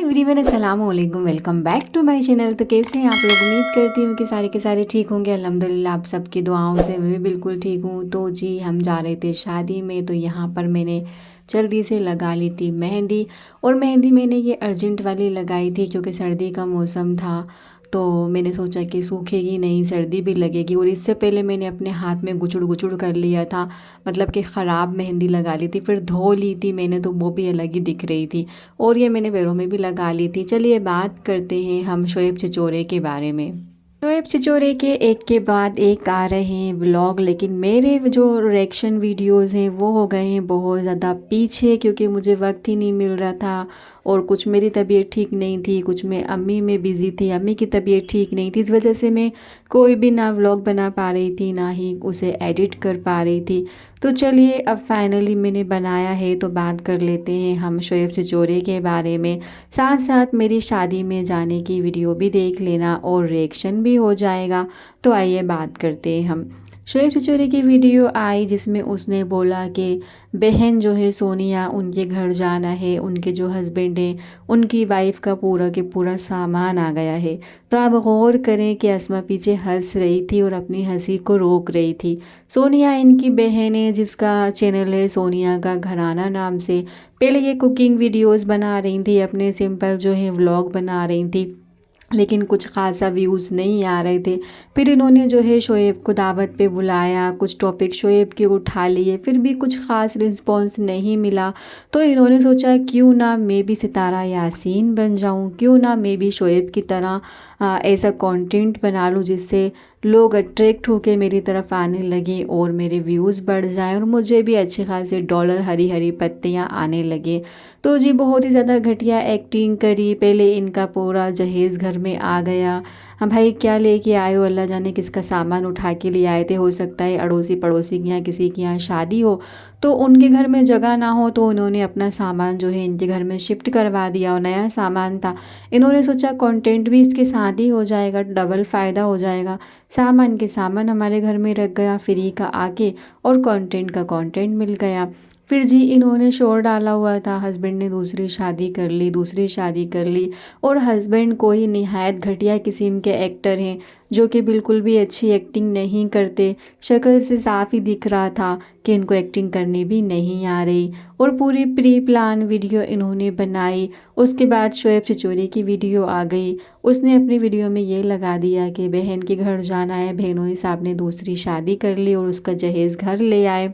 Everyone, अस्सलाम वालेकुम। Welcome back to my channel. तो कैसे हैं आप लोग? उम्मीद करती हूँ कि सारे के सारे ठीक होंगे। अल्हम्दुलिल्लाह आप सबकी दुआओं से मैं भी बिल्कुल ठीक हूँ। तो जी, हम जा रहे थे शादी में, तो यहाँ पर मैंने जल्दी से लगा ली थी मेहंदी। और मेहंदी मैंने ये अर्जेंट वाली लगाई थी क्योंकि सर्दी का मौसम था, तो मैंने सोचा कि सूखेगी नहीं, सर्दी भी लगेगी। और इससे पहले मैंने अपने हाथ में गुचड़ गुचड़ कर लिया था, मतलब कि ख़राब मेहंदी लगा ली थी। फिर धो ली थी मैंने, तो वो भी अलग ही दिख रही थी। और ये मैंने पैरों में भी लगा ली थी। चलिए बात करते हैं हम शोएब छिछोरे के बारे में। शोएब छिछोरे के एक के बाद एक आ रहे हैं व्लॉग, लेकिन मेरे जो रिएक्शन वीडियोस हैं वो हो गए हैं बहुत ज़्यादा पीछे, क्योंकि मुझे वक्त ही नहीं मिल रहा था। और कुछ मेरी तबीयत ठीक नहीं थी, कुछ मैं अम्मी में बिज़ी थी, अम्मी की तबीयत ठीक नहीं थी। इस वजह से मैं कोई भी ना व्लॉग बना पा रही थी, ना ही उसे एडिट कर पा रही थी। तो चलिए अब फाइनली मैंने बनाया है, तो बात कर लेते हैं हम शोएब छिछोरे के बारे में। साथ साथ मेरी शादी में जाने की वीडियो भी देख लेना और रिएक्शन भी हो जाएगा। तो आइए बात करते हैं हम। शोएब छिछोरे की वीडियो आई जिसमें उसने बोला कि बहन जो है सोनिया, उनके घर जाना है, उनके जो हस्बैंड हैं उनकी वाइफ का पूरा के पूरा सामान आ गया है। तो आप गौर करें कि अस्मा पीछे हंस रही थी और अपनी हंसी को रोक रही थी। सोनिया इनकी बहन है, जिसका चैनल है सोनिया का घराना नाम से। पहले ये कुकिंग वीडियोस बना रही थी, अपने सिंपल जो है व्लॉग बना रही थी, लेकिन कुछ ख़ासा व्यूज़ नहीं आ रहे थे। फिर इन्होंने जो है शोएब को दावत पे बुलाया, कुछ टॉपिक शोएब के उठा लिए, फिर भी कुछ ख़ास रिस्पॉन्स नहीं मिला। तो इन्होंने सोचा क्यों ना मैं भी सितारा यासीन बन जाऊं, क्यों ना मैं भी शोएब की तरह ऐसा कंटेंट बना लूं जिससे लोग अट्रैक्ट होकर मेरी तरफ आने लगे और मेरे व्यूज़ बढ़ जाएं और मुझे भी अच्छे खासे डॉलर, हरी हरी पत्तियां आने लगे। तो जी बहुत ही ज़्यादा घटिया एक्टिंग करी। पहले इनका पूरा जहेज़ घर में आ गया। हाँ भाई, क्या लेके आए हो? अल्लाह जाने किसका सामान उठा के ले आए थे। हो सकता है अड़ोसी पड़ोसी के यहाँ, किसी के यहाँ शादी हो, तो उनके घर में जगह ना हो, तो उन्होंने अपना सामान जो है इनके घर में शिफ्ट करवा दिया। और नया सामान था, इन्होंने सोचा कंटेंट भी इसके साथ ही हो जाएगा, डबल फ़ायदा हो जाएगा। सामान के सामान हमारे घर में रख गया फ्री का आके, और कंटेंट का कंटेंट मिल गया। फिर जी इन्होंने शोर डाला हुआ था, हस्बैंड ने दूसरी शादी कर ली, दूसरी शादी कर ली। और हस्बैंड कोई निहायत घटिया किस्म के एक्टर हैं, जो कि बिल्कुल भी अच्छी एक्टिंग नहीं करते। शक्ल से साफ ही दिख रहा था कि इनको एक्टिंग करनी भी नहीं आ रही। और पूरी प्री प्लान वीडियो इन्होंने बनाई। उसके बाद शोएब छिछोरे की वीडियो आ गई। उसने अपनी वीडियो में ये लगा दिया कि बहन के घर जाना है, बहनोई साहब ने दूसरी शादी कर ली और उसका जहेज़ घर ले आए।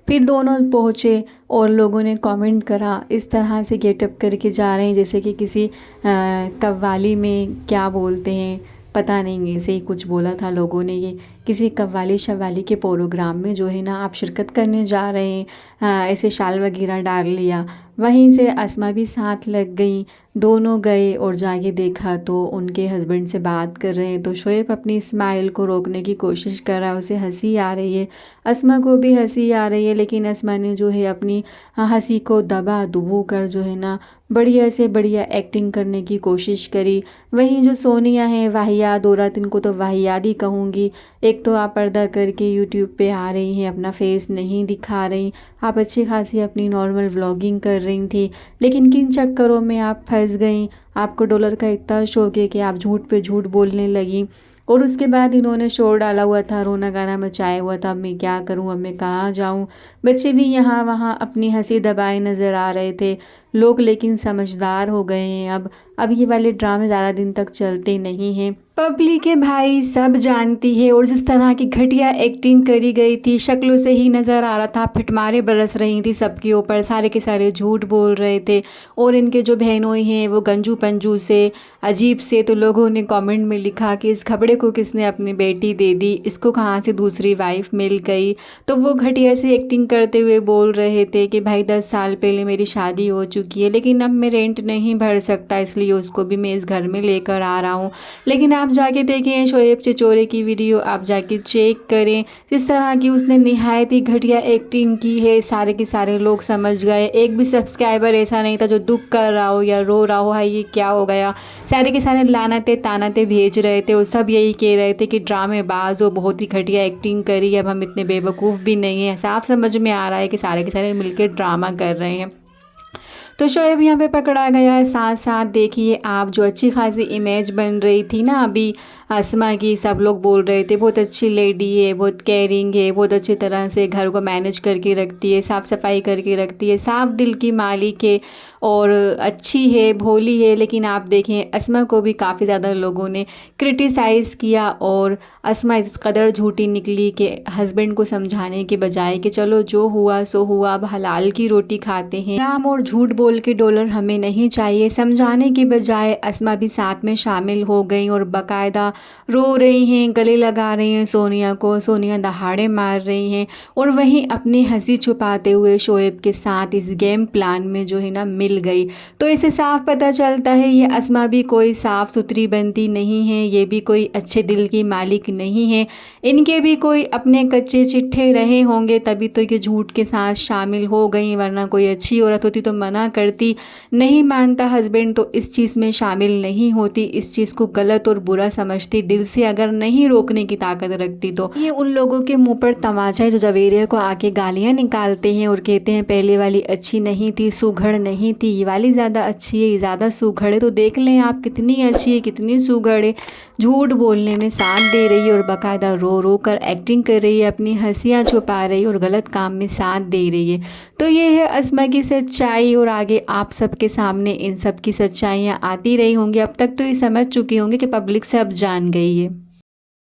फिर दोनों पहुँचे और लोगों ने कमेंट करा, इस तरह से गेटअप करके जा रहे हैं जैसे कि किसी कव्वाली में, क्या बोलते हैं पता नहीं, ऐसे ही कुछ बोला था लोगों ने, ये किसी कव्वाली शव्वाली के प्रोग्राम में जो है ना आप शिरकत करने जा रहे हैं। ऐसे शाल वगैरह डाल लिया। वहीं से अस्मा भी साथ लग गई। दोनों गए और जाके देखा तो उनके हस्बैंड से बात कर रहे हैं। तो शोएब अपनी स्माइल को रोकने की कोशिश कर रहा है, उसे हंसी आ रही है, अस्मा को भी हंसी आ रही है, लेकिन अस्मा ने जो है अपनी हंसी को दबा दुबू कर जो है ना बढ़िया से बढ़िया एक्टिंग करने की कोशिश करी। वहीं जो सोनिया है वाहियात औरत, इनको तो वाहियात ही कहूँगी। एक तो आप पर्दा करके यूट्यूब पे आ रही हैं, अपना फेस नहीं दिखा रही, आप अच्छी खासी अपनी नॉर्मल व्लॉगिंग कर रही थी, लेकिन किन चक्करों में आप फंस गई। आपको डॉलर का इतना शौक है कि आप झूठ पे झूठ बोलने लगी। और उसके बाद इन्होंने शोर डाला हुआ था, रोना गाना मचाया हुआ था, अब मैं क्या करूं, अब मैं कहाँ जाऊं। बच्चे भी यहाँ वहाँ अपनी हंसी दबाए नज़र आ रहे थे लोग, लेकिन समझदार हो गए हैं। अब ये वाले ड्रामे ज़्यादा दिन तक चलते नहीं हैं। पब्लिक है भाई, सब जानती है। और जिस तरह की घटिया एक्टिंग करी गई थी, शक्लों से ही नज़र आ रहा था, फिटमारे बरस रही थी सबके ऊपर, सारे के सारे झूठ बोल रहे थे। और इनके जो बहनोई हैं वो गंजू पंजू से, अजीब से। तो लोगों ने कमेंट में लिखा कि इस खबड़े को किसने अपनी बेटी दे दी, इसको कहाँ से दूसरी वाइफ मिल गई। तो वो घटिया सी एक्टिंग करते हुए बोल रहे थे कि भाई 10 साल पहले मेरी शादी हो चुकी है, लेकिन अब मैं रेंट नहीं भर सकता, इसलिए उसको भी मैं इस घर में लेकर आ रहा हूँ। लेकिन आप जाके देखें शोएब छिछोरे की वीडियो, आप जाके चेक करें जिस तरह की उसने निहायत ही घटिया एक्टिंग की है, सारे के सारे लोग समझ गए। एक भी सब्सक्राइबर ऐसा नहीं था जो दुख कर रहा हो या रो रहा हो, हाय ये क्या हो गया। सारे के सारे लानतें तानतें भेज रहे थे और सब यही कह रहे थे कि ड्रामेबाज हो, बहुत ही घटिया एक्टिंग करी, अब हम इतने बेवकूफ़ भी नहीं हैं। साफ समझ में आ रहा है कि सारे के सारे मिलकर ड्रामा कर रहे हैं। तो शोएब यहाँ पे पकड़ा गया है। साथ साथ देखिए आप, जो अच्छी खासी इमेज बन रही थी ना अभी अस्मा की, सब लोग बोल रहे थे बहुत अच्छी लेडी है, बहुत केयरिंग है, बहुत अच्छी तरह से घर को मैनेज करके रखती है, साफ़ सफाई करके रखती है, साफ दिल की मालिक है और अच्छी है, भोली है। लेकिन आप देखें अस्मा को भी काफ़ी ज़्यादा लोगों ने क्रिटिसाइज़ किया और अस्मा इस कदर झूठी निकली कि हस्बैंड को समझाने के बजाय कि चलो जो हुआ सो हुआ, अब हलाल की रोटी खाते हैं, राम और झूठ बोल के डॉलर हमें नहीं चाहिए, समझाने के बजाय अस्मा भी साथ में शामिल हो गई और बाकायदा रो रही हैं, गले लगा रही हैं सोनिया को, सोनिया दहाड़े मार रही हैं और वहीं अपनी हंसी छुपाते हुए शोएब के साथ इस गेम प्लान में जो है ना मिल गई। तो इसे साफ पता चलता है ये अस्मा भी कोई साफ़ सुथरी बनती नहीं है, ये भी कोई अच्छे दिल की मालिक नहीं है, इनके भी कोई अपने कच्चे चिट्ठे रहे होंगे तभी तो ये झूठ के साथ शामिल हो गई, वरना कोई अच्छी औरत होती तो मना करती। नहीं मानता हस्बैंड तो इस चीज़ में शामिल नहीं होती, इस चीज़ को गलत और बुरा समझती, दिल से अगर नहीं रोकने की ताकत रखती। तो ये उन लोगों के मुंह पर तमाचा है जो जवेरिया को आके गालियाँ निकालते हैं और कहते हैं पहले वाली अच्छी नहीं थी, सुघड़ नहीं थी, ये वाली ज़्यादा अच्छी है, ये ज़्यादा सुघड़ है। तो देख लें आप कितनी अच्छी है, कितनी सुघड़ है, झूठ बोलने में साथ दे रही है और बाकायदा रो रो कर एक्टिंग कर रही है, अपनी हंसियाँ छुपा रही है और गलत काम में साथ दे रही है। तो ये है अस्मा की सच्चाई और आगे आप सबके सामने इन सब की सच्चाइयाँ आती रही होंगी। अब तक तो ये समझ चुकी होंगी कि पब्लिक सब जान गई है।